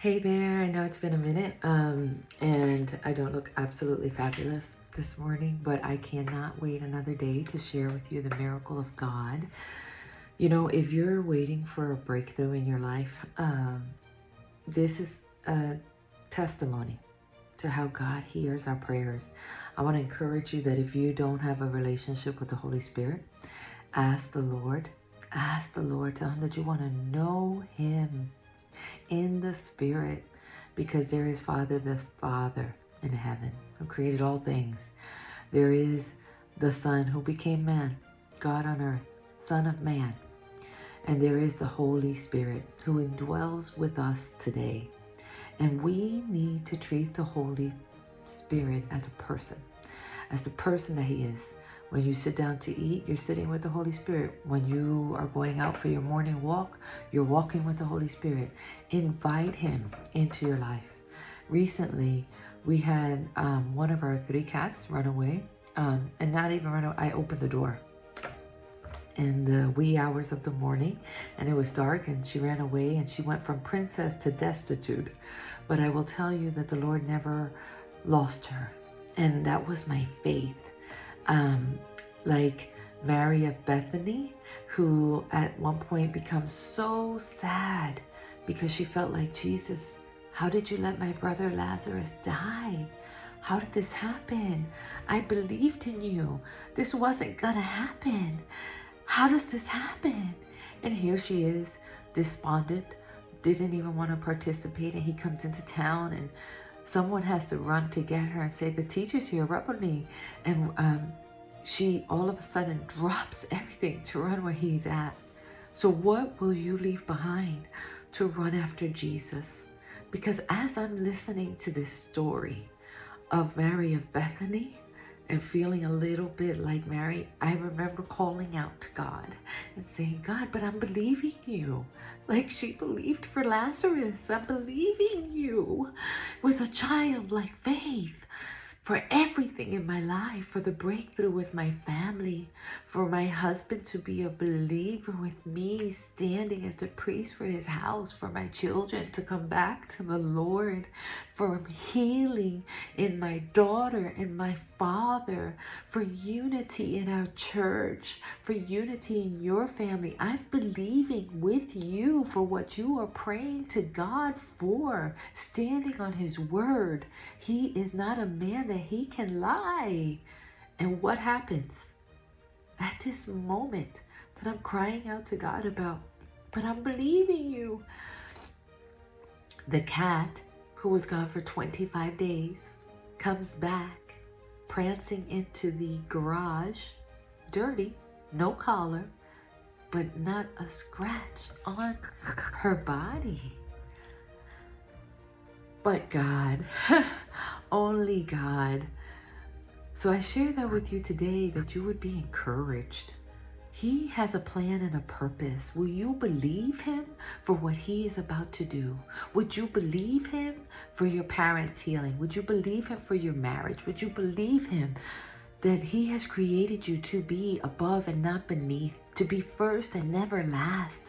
Hey there, I know it's been a minute, and I don't look absolutely fabulous this morning, but I cannot wait another day to share with you the miracle of God. You know, if you're waiting for a breakthrough in your life, this is a testimony to how God hears our prayers. I want to encourage you that if you don't have a relationship with the Holy Spirit, ask the Lord. Ask the Lord, tell him that you want to know him in the Spirit, because there is the Father in heaven who created all things. There is the Son who became man, God on earth, Son of Man. And there is the Holy Spirit who indwells with us today. And we need to treat the Holy Spirit as a person, as the person that he is. When you sit down to eat, you're sitting with the Holy Spirit. When you are going out for your morning walk, you're walking with the Holy Spirit. Invite him into your life. Recently, we had one of our 3 cats run away, and not even run away. I opened the door in the wee hours of the morning, and it was dark, and she ran away, and she went from princess to destitute. But I will tell you that the Lord never lost her, and that was my faith. Like Mary of Bethany, who at one point becomes so sad because she felt like, Jesus, how did you let my brother Lazarus die? How did this happen? I believed in you. This wasn't gonna happen. How does this happen? And here she is, despondent, didn't even want to participate, and he comes into town, and someone has to run to get her and say, the teacher's here, Rabboni. And she all of a sudden drops everything to run where he's at. So what will you leave behind to run after Jesus? Because as I'm listening to this story of Mary of Bethany and feeling a little bit like Mary, I remember calling out to God and saying, God, but I'm believing you. Like she believed for Lazarus. I'm believing you with a childlike faith for everything in my life, for the breakthrough with my family, for my husband to be a believer with me, standing as a priest for his house, for my children to come back to the Lord, for healing in my daughter and my father, for unity in our church, for unity in your family. I'm believing with you for what you are praying to God for, standing on his word. He is not a man that he can lie. And what happens at this moment that I'm crying out to God about, but I'm believing you? The cat, who was gone for 25 days, comes back, prancing into the garage, dirty, no collar, but not a scratch on her body. But God, only God. So I share that with you today, that you would be encouraged. He has a plan and a purpose. Will you believe him for what he is about to do? Would you believe him for your parents' healing? Would you believe him for your marriage? Would you believe him that he has created you to be above and not beneath, to be first and never last?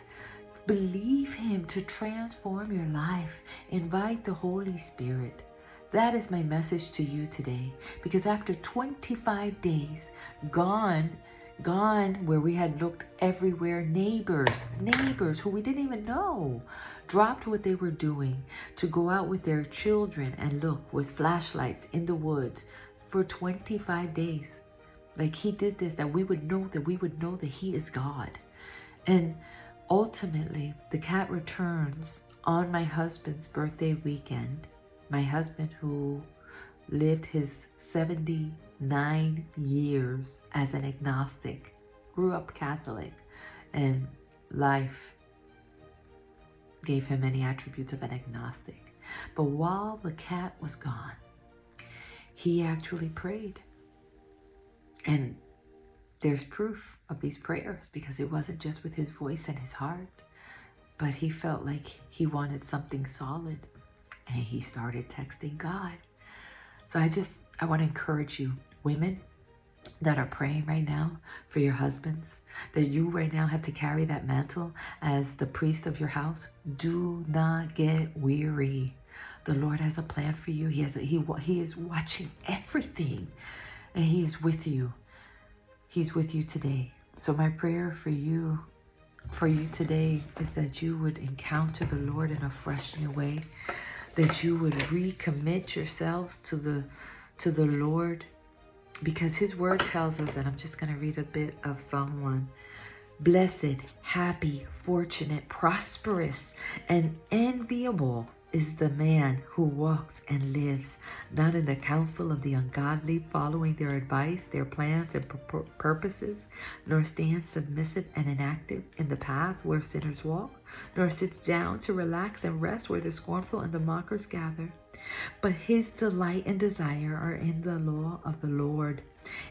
Believe him to transform your life. Invite the Holy Spirit. That is my message to you today, because after 25 days gone where we had looked everywhere, neighbors who we didn't even know dropped what they were doing to go out with their children and look with flashlights in the woods for 25 days. Like he did this, that we would know that he is God. And ultimately, the cat returns on my husband's birthday weekend. My husband, who lived his 79 years as an agnostic, grew up Catholic, and life gave him many attributes of an agnostic. But while the cat was gone, he actually prayed. And there's proof of these prayers, because it wasn't just with his voice and his heart, but he felt like he wanted something solid, and he started texting God. So I want to encourage you, women, that are praying right now for your husbands, that you right now have to carry that mantle as the priest of your house. Do not get weary. The Lord has a plan for you. He is watching everything, and He is with you. He's with you today. So my prayer for you today is that you would encounter the Lord in a fresh new way, that you would recommit yourselves to the Lord, because His word tells us, and I'm just going to read a bit of Psalm 1. Blessed, happy, fortunate, prosperous, and enviable is the man who walks and lives not in the counsel of the ungodly, following their advice, their plans, and purposes, nor stands submissive and inactive in the path where sinners walk, nor sits down to relax and rest where the scornful and the mockers gather. But his delight and desire are in the law of the Lord,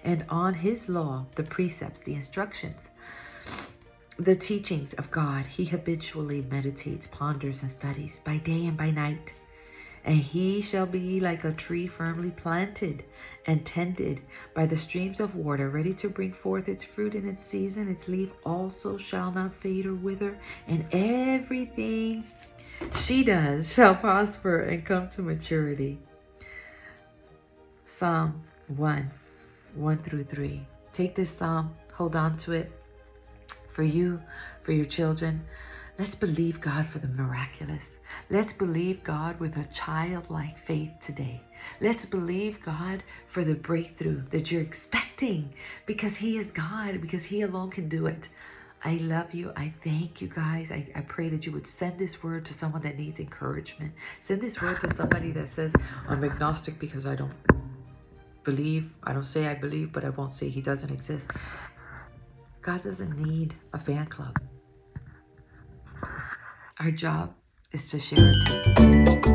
and on His law, the precepts, the instructions, the teachings of God, he habitually meditates, ponders, and studies by day and by night. And he shall be like a tree firmly planted and tended by the streams of water, ready to bring forth its fruit in its season. Its leaf also shall not fade or wither, and everything she does shall prosper and come to maturity. Psalm 1, 1 through 3. Take this psalm, hold on to it. For you, for your children, let's believe God for the miraculous. Let's believe God with a childlike faith today. Let's believe God for the breakthrough that you're expecting, because He is God, because He alone can do it. I love you. I thank you guys. I pray that you would send this word to someone that needs encouragement. Send this word to somebody that says, I'm agnostic because I don't believe. I don't say I believe, but I won't say He doesn't exist. God doesn't need a fan club. Our job is to share it.